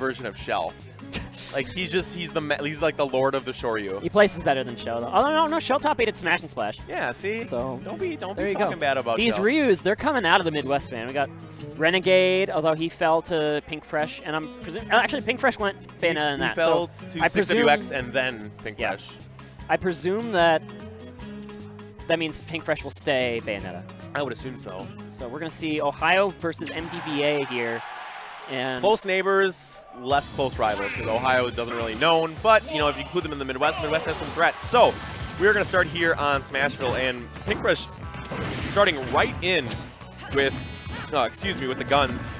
version of Shell. Like he's like the lord of the Shoryu. He places better than Shell though. Oh no, Shell top 8 Smash and Splash. Yeah, see. So don't be talking bad about these Shell. Ryus. They're coming out of the Midwest, man. We got Renegade, although he fell to Pink Fresh, and I'm presuming actually Pink Fresh went Bayonetta in that. He fell so to 6WX and then Pink Fresh. I presume that means Pink Fresh will stay Bayonetta. I would assume so. So we're gonna see Ohio versus MDVA here. And close neighbors, less close rivals, because Ohio doesn't really known. But, you know, if you include them in the Midwest, Midwest has some threats. So we're going to start here on Smashville, and Pink Fresh starting right in with, with the guns,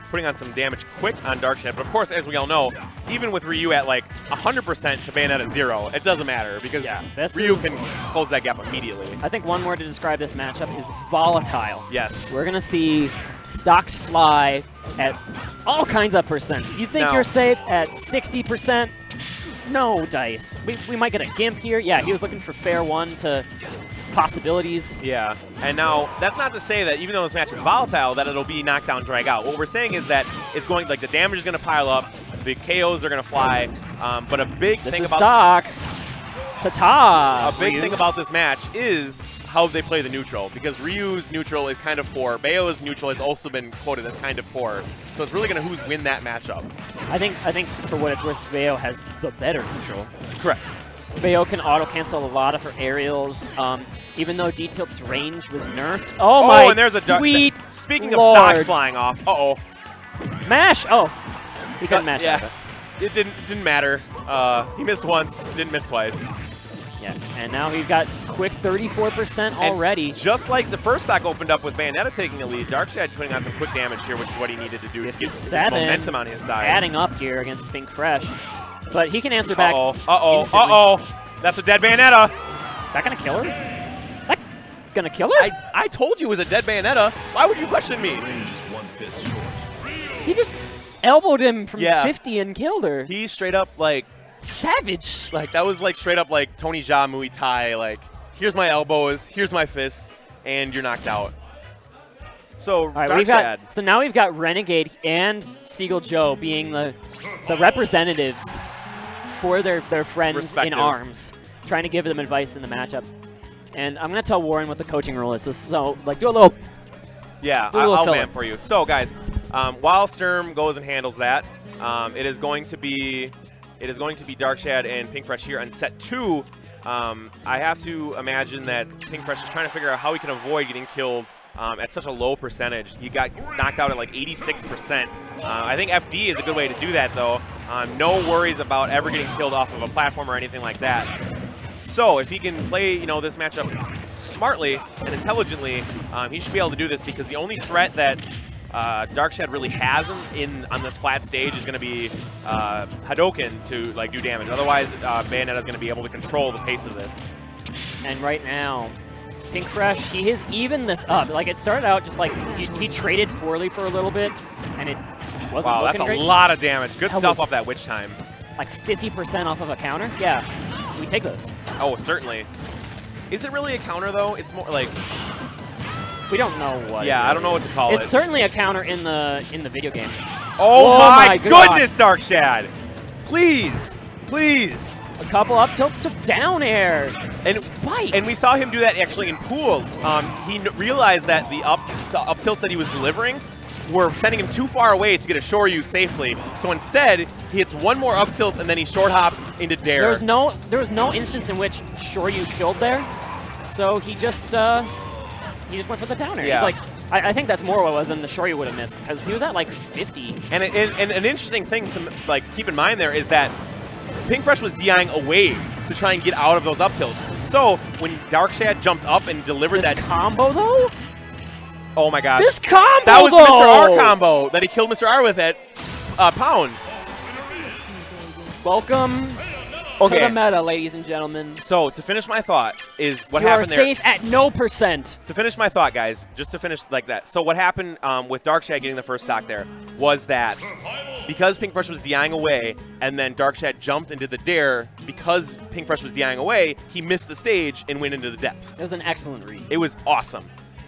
putting on some damage quick on DarkShad. But, of course, as we all know, even with Ryu at, like, 100% to Bayonetta 0, it doesn't matter, because Ryu can close that gap immediately. I think one word to describe this matchup is volatile. Yes. We're going to see stocks fly at all kinds of percents. You think you're safe at 60%? No dice. We might get a Gimp here. Yeah, he was looking for fair 1 to possibilities. Yeah, and now that's not to say that even though this match is volatile, that it'll be knockdown, drag out. What we're saying is that it's going, like, the damage is going to pile up, the KOs are going to fly, but a big thing about Ta-ta! A big thing about this match is how they play the neutral, because Ryu's neutral is kind of poor. Bayo's neutral has also been quoted as kind of poor. So it's really going to win that matchup. I think for what it's worth, Bayo has the better neutral. Correct. Bayo can auto-cancel a lot of her aerials, even though D-Tilt's range was nerfed. Oh my and there's a sweet Speaking Lord. of stocks flying off, Mash! Oh, he couldn't mash. Yeah, it didn't matter. He missed once, didn't miss twice. Yeah, and now he's got quick 34% already. And just like the first stock opened up with Bayonetta taking a lead, DarkShad putting on some quick damage here, which is what he needed to do to get some momentum on his side. Adding up here against Pink Fresh. But he can answer back. That's a dead Bayonetta. That gonna kill her? That gonna kill her? I told you it was a dead Bayonetta. Why would you question me? He just elbowed him from 50 and killed her. He straight up, like, savage. Like, that was like straight up like Tony Jaa Muay Thai. Like, here's my elbows, here's my fist, and you're knocked out. So, DarkShad. So now we've got Renegade and Seagull Joe being the representatives for their friends in arms, trying to give them advice in the matchup. And I'm going to tell Warren what the coaching rule is. So like, do a little. Yeah, I'll man for you. So, guys, while Sturm goes and handles that, it is going to be DarkShad and Pink Fresh here on set 2. I have to imagine that Pink Fresh is trying to figure out how he can avoid getting killed at such a low percentage. He got knocked out at like 86%. I think FD is a good way to do that, though. No worries about ever getting killed off of a platform or anything like that. So if he can play, this matchup smartly and intelligently, he should be able to do this, because the only threat that DarkShad really has on this flat stage is going to be Hadoken to like do damage. Otherwise, Bayonetta is going to be able to control the pace of this. And right now, Pink Fresh, he has evened this up. Like, it started out just like he traded poorly for a little bit, and it wasn't looking great. That's a lot of damage. Good stuff off that witch time. Like 50% off of a counter? Yeah, we take those. Oh, certainly. Is it really a counter, though? It's more like... We don't know what. Yeah, I don't know what to call it. It's certainly a counter in the video game. Oh my goodness, DarkShad! Please, please. A couple up tilts to down air. Spike. And we saw him do that actually in pools. He realized that the up tilts that he was delivering were sending him too far away to get a Shoryu safely. So instead, he hits one more up tilt and then he short hops into Dare. There was no instance in which Shoryu killed there. So he just went for the down air. Yeah. He's like, I think that's more what it was than the Shoryu would have missed, because he was at like 50. And an interesting thing to like keep in mind there is that Pink Fresh was DIing away to try and get out of those up tilts. So when DarkShad jumped up and delivered that combo though. Oh my gosh. This combo That was the Mr. R combo that he killed Mr. R with at Pound. Welcome to the meta, ladies and gentlemen. So to finish my thought is what happened there. You are safe at no percent. To finish my thought, guys, just to finish like that. So what happened with DarkShad getting the first stock there was that because Pink Fresh was DIing away and then DarkShad jumped into the Dare, because Pink Fresh was DIing away, he missed the stage and went into the depths. It was an excellent read. It was awesome.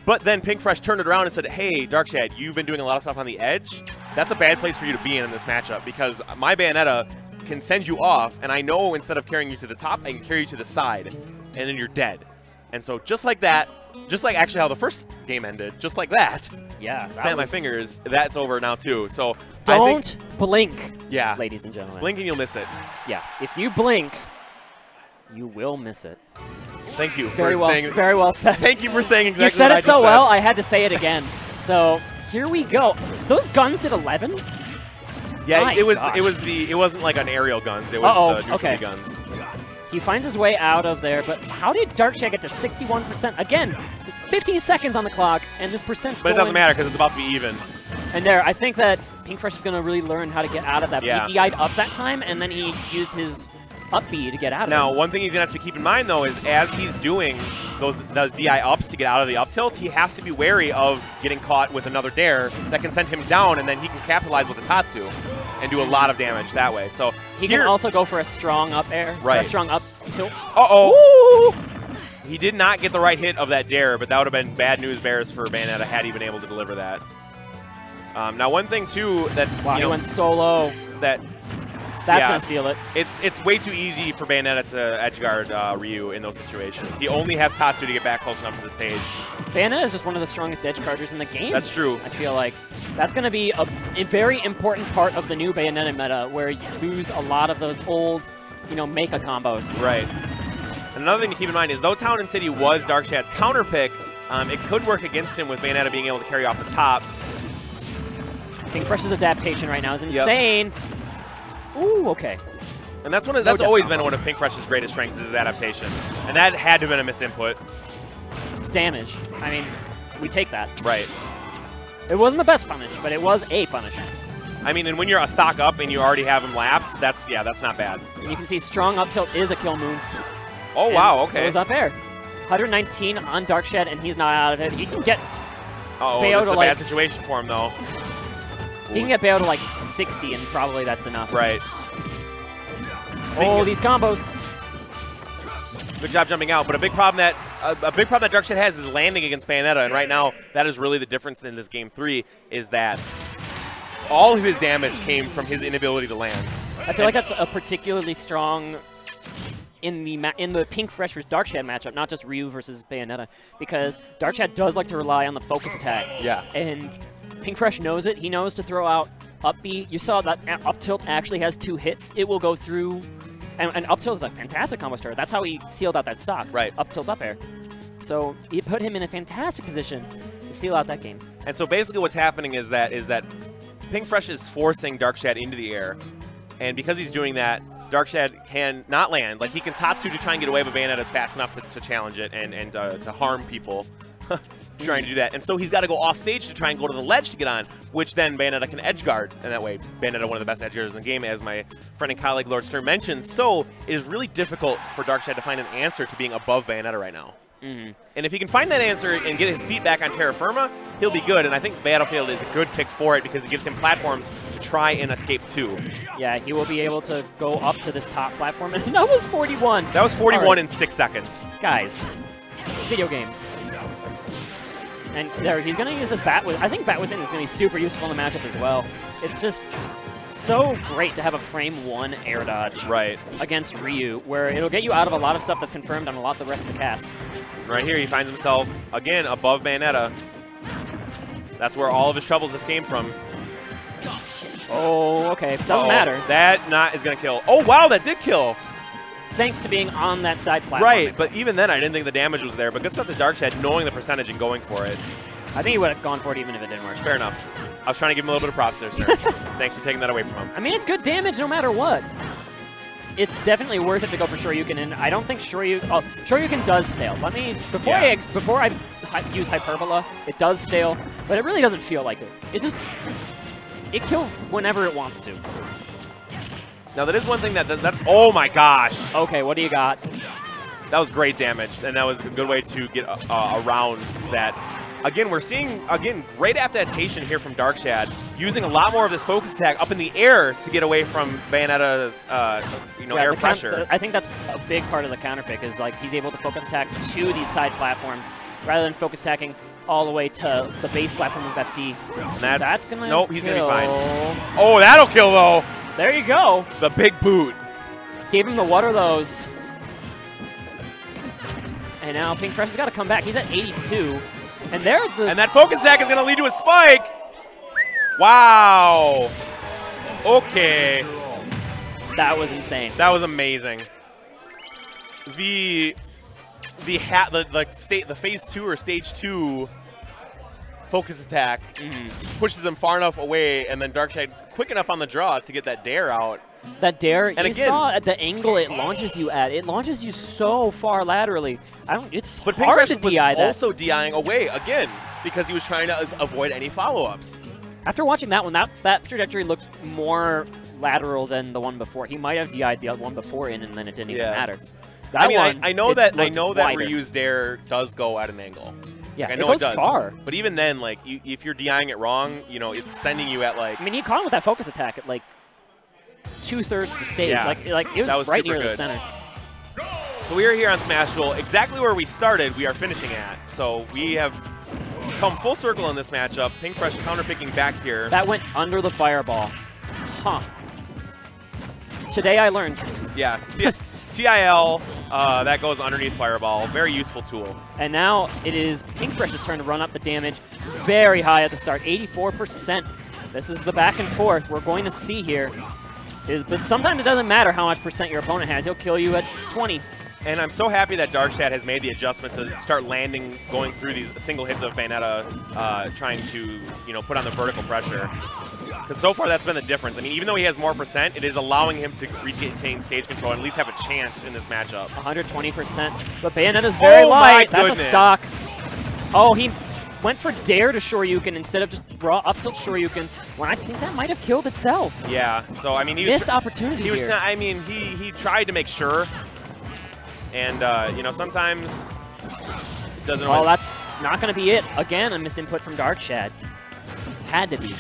But then Pink Fresh turned it around and said, hey, DarkShad, you've been doing a lot of stuff on the edge. that's a bad place for you to be in this matchup because my Bayonetta can send you off, and I know instead of carrying you to the top, I can carry you to the side, and then you're dead. And so just like that, just like actually how the first game ended, just like that. Yeah. Snap my fingers. That's over now too. So don't blink. Yeah. Ladies and gentlemen. Blink and you'll miss it. Yeah. If you blink, you will miss it. Thank you. Very well said. Thank you for saying exactly. You said what it so well. I had to say it again. So here we go. Those guns did 11. Yeah, it wasn't like an aerial guns. It was the neutral guns. He finds his way out of there, but how did DarkShad get to 61%? Again, 15 seconds on the clock, and this percent's But it doesn't matter because it's about to be even. And there, I think that Pinkfresh is going to really learn how to get out of that. Yeah. He DI'd up that time, and then he used his up B to get out of it. Now, one thing he's going to have to keep in mind, though, is as he's doing those DI ups to get out of the up tilt, he has to be wary of getting caught with another dare that can send him down, and then he can capitalize with a Tatsu and do a lot of damage that way. So he can also go for a strong up air, or a strong up tilt. Uh-oh. He did not get the right hit of that dare, but that would have been bad news bears for Bayonetta had he been able to deliver that. Now, one thing, too, that's... Wow, he went solo. That's going to seal it. It's way too easy for Bayonetta to edgeguard Ryu in those situations. He only has Tatsu to get back close enough to the stage. Bayonetta is just one of the strongest edgeguarders in the game. That's true. I feel like that's going to be a very important part of the new Bayonetta meta, where you lose a lot of those old, mecha combos. Right. And another thing to keep in mind is, though Town and City was DarkShad's counter pick, it could work against him with Bayonetta being able to carry off the top. Pinkfresh's adaptation right now is insane. Yep. Ooh, okay. And that's always been one of Pinkfresh's greatest strengths is his adaptation. And that had to have been a misinput. It's damage. I mean, we take that. Right. It wasn't the best punish, but it was a punish. I mean, and when you're a stock up and you already have him lapped, that's not bad. And you can see strong up tilt is a kill move. Oh, wow, okay. So it's up air. 119 on DarkShad, and he's not out of it. He can get Bayonetta this is a bad situation for him, though. He can get Bayonetta to like 60, and probably that's enough. Right. These combos. Good job jumping out, but a big problem that DarkShad has is landing against Bayonetta, and right now that is really the difference in this game 3 is that all of his damage came from his inability to land. I feel like that's a particularly strong in the Pinkfresh versus DarkShad matchup, not just Ryu versus Bayonetta, because DarkShad does like to rely on the focus attack. Yeah. And Pinkfresh knows it. He knows to throw out up B. You saw that up tilt actually has 2 hits. It will go through, and up tilt is a fantastic combo starter. That's how he sealed out that stock. Right. Up tilt up air. So it put him in a fantastic position to seal out that game. And so basically what's happening is that Pinkfresh is forcing DarkShad into the air, and because he's doing that, DarkShad can not land. Like, he can Tatsu to try and get away, but Bayonetta is fast enough to challenge it and to harm people trying to do that. And so he's got to go off stage to try and go to the ledge to get on, which then Bayonetta can edge guard. And that way, Bayonetta, one of the best edge guarders in the game, as my friend and colleague Lord Stern mentioned. So it is really difficult for DarkShad to find an answer to being above Bayonetta right now. Mm-hmm. And if he can find that answer and get his feet back on terra firma, he'll be good. And I think Battlefield is a good pick for it because it gives him platforms to try and escape to. Yeah, he will be able to go up to this top platform. And that was 41. That was 41 in 6 seconds. Guys, video games. And there, he's going to use this Bat Within. I think Bat Within is going to be super useful in the matchup as well. It's just so great to have a frame 1 air dodge against Ryu, where it'll get you out of a lot of stuff that's confirmed on a lot of the rest of the cast. Right here, he finds himself, again, above Bayonetta. That's where all of his troubles have came from. Oh, okay. Doesn't matter. That is going to kill. Oh, wow, that did kill. Thanks to being on that side platform. Right, but even then, I didn't think the damage was there. But good stuff to DarkShad, knowing the percentage and going for it. I think he would have gone for it even if it didn't work. Fair enough. I was trying to give him a little bit of props there, sir. Thanks for taking that away from him. I mean, it's good damage no matter what. It's definitely worth it to go for Shoryuken, and I don't think Shoryuken does stale. Let me, before I use Hyperbola, it does stale, but it really doesn't feel like it. It kills whenever it wants to. Now, that is one thing that's, oh my gosh. Okay, what do you got? That was great damage, and that was a good way to get around that. Again, we're seeing, great adaptation here from DarkShad, using a lot more of this focus attack up in the air to get away from Bayonetta's, air pressure. I think that's a big part of the counter pick is, like, he's able to focus attack to these side platforms rather than focus attacking all the way to the base platform of FD. And that's gonna nope, he's kill. gonna be fine. Oh, that'll kill though. There you go. The big boot. Gave him the what are those. And now Pink Fresh has got to come back. He's at 82. And that focus attack is gonna lead to a spike. Wow. Okay. That was insane. That was amazing. The phase 2 or stage 2 focus attack pushes him far enough away, and then DarkShad quick enough on the draw to get that dare out. That dare, and you again, saw at the angle it launches you at. It launches you so far laterally. It's but hard to DI that. Also DIing away again because he was trying to avoid any follow-ups. After watching that one, that trajectory looked more lateral than the one before. He might have DI'd the other one before in, and then it didn't even matter. That I mean, one, I know that wider. Ryu's dare does go at an angle. Yeah, like, I know it goes it does. far. But even then, like, if you're DIing it wrong, you know, it's sending you at like. I mean, he caught him with that focus attack at like 2/3 of the stage. Yeah, like it was right near the center. So we are here on Smashville, exactly where we started. We are finishing at. So we have come full circle in this matchup. Pink Fresh counter-picking back here. That went under the fireball. Huh. Today I learned. Yeah. TIL, that goes underneath fireball. Very useful tool. And now it is Pink Fresh's turn to run up the damage very high at the start, 84%. This is the back and forth we're going to see here. But sometimes it doesn't matter how much percent your opponent has. He'll kill you at 20. And I'm so happy that DarkShad has made the adjustment to start landing, going through these single hits of Bayonetta, trying to, you know, put on the vertical pressure. Because so far that's been the difference. I mean, even though he has more percent, it is allowing him to retain stage control and at least have a chance in this matchup. 120%. But Bayonetta's very light. That's a stock. Oh, he went for dare to Shoryuken instead of just raw up tilt Shoryuken, when I think that might have killed itself. Yeah, so I mean, he missed opportunity here. I mean, he tried to make sure, and you know, sometimes it doesn't. Oh, that's not going to be it. Again, a missed input from DarkShad. Had to be.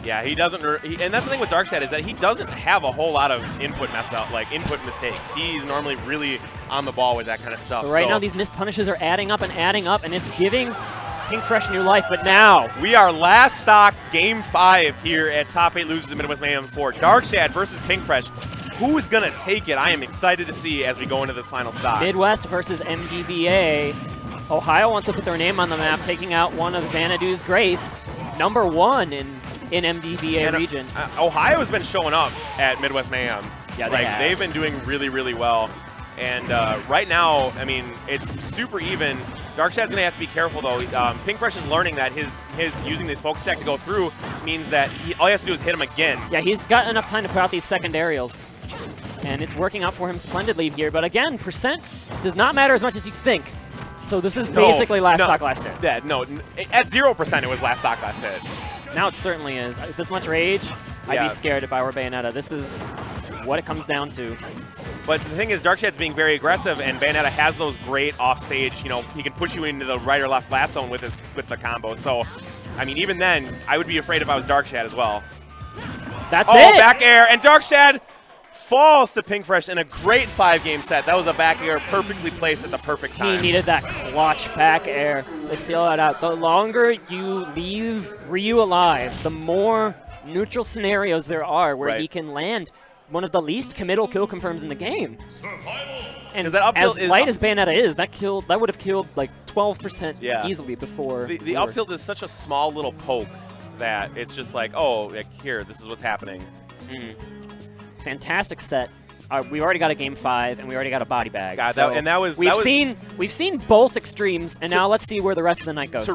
Yeah, he doesn't, and that's the thing with DarkShad is that he doesn't have a whole lot of input input mistakes. He's normally really on the ball with that kind of stuff. But right now, these missed punishes are adding up, and it's giving Pink Fresh new life. But now we are last stock, Game 5 here at Top 8 Losers in Midwest Mayhem 4. DarkShad versus Pink Fresh. Who is going to take it? I am excited to see as we go into this final stock. Midwest versus MDVA. Ohio wants to put their name on the map, taking out one of Xanadu's greats, #1 in MDVA region. Ohio has been showing up at Midwest Mayhem. Yeah, they've been doing really, really well. And right now, I mean, it's super even. DarkShad's gonna have to be careful though. Pink Fresh is learning that his using this focus attack to go through means that all he has to do is hit him again. Yeah, he's got enough time to put out these second aerials. And it's working out for him splendidly here. But again, percent does not matter as much as you think. So this is basically last stock, last hit. Yeah, no, at 0% it was last stock, last hit. Now it certainly is. This much rage, I'd be scared if I were Bayonetta. This is what it comes down to. But the thing is, DarkShad's being very aggressive, and Bayonetta has those great offstage. You know, he can push you into the right or left blast zone with the combo. So, I mean, even then, I would be afraid if I was DarkShad as well. That's it. Oh, back air, and DarkShad falls to Pink Fresh in a great 5-game set. That was a back air perfectly placed at the perfect time. He needed that clutch back air to seal that out. The longer you leave Ryu alive, the more neutral scenarios there are where he can land one of the least committal kill confirms in the game. And that as light as Bayonetta is, that would have killed like 12% easily before. The up tilt is such a small little poke that it's just like, oh, like, here, this is what's happening. Fantastic set. We already got a Game 5, and we already got a body bag. God, so and that was we've seen both extremes, and now let's see where the rest of the night goes.